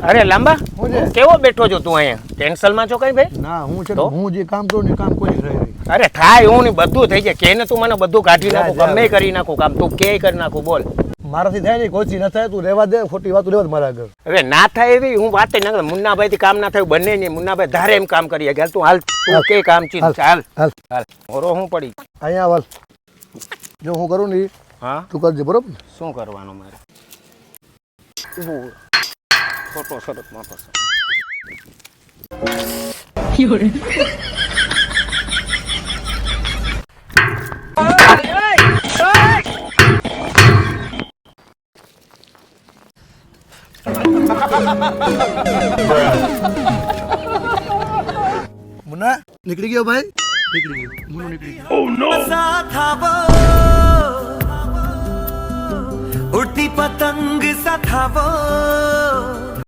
અરે લાંબા હું છે? કેવો બેઠો છો તું અહીંયા ટેન્શનમાં છો કઈ ભાઈ? ના હું છે ને, તો? હું જે કામ કરું ને એ કામ કોઈ નહીં રહી. અરે થાય હું ને બધું થઈ જાય કેને તું મને બધું કાઢી જા, નાખું જા. ગમે કરી નાખું કામ તું કે કરી નાખું બોલ. મારાથી થાય નહીં, કોઈથી ન થાય, તું રહેવા દે, ખોટી વાતો રહેવા દે મારા આગળ. હવે ના થાય એવી હું વાત ના કરું. મુન્નાભાઈ થી કામ ના થયું બંને નહીં. મુન્નાભાઈ ધારે એમ કામ કરી ગયા તું હાલ તું હાલ. કે કામ ચીજ હાલ. ચાલ હાલ હાલ ઓરો હું પડી. અહીંયા વાલ, જો હું કરું ને ઈ હા તું કરજે, બરોબર ને? શું કરવાનું મારે? ઊભું. ખોટો શરત મોટો શરત. મુન્ના નીકળી ગયો ભાઈ, નીકળી ગયો, મુન્નો નીકળી ગયો. उड़ती पतंग सा था वो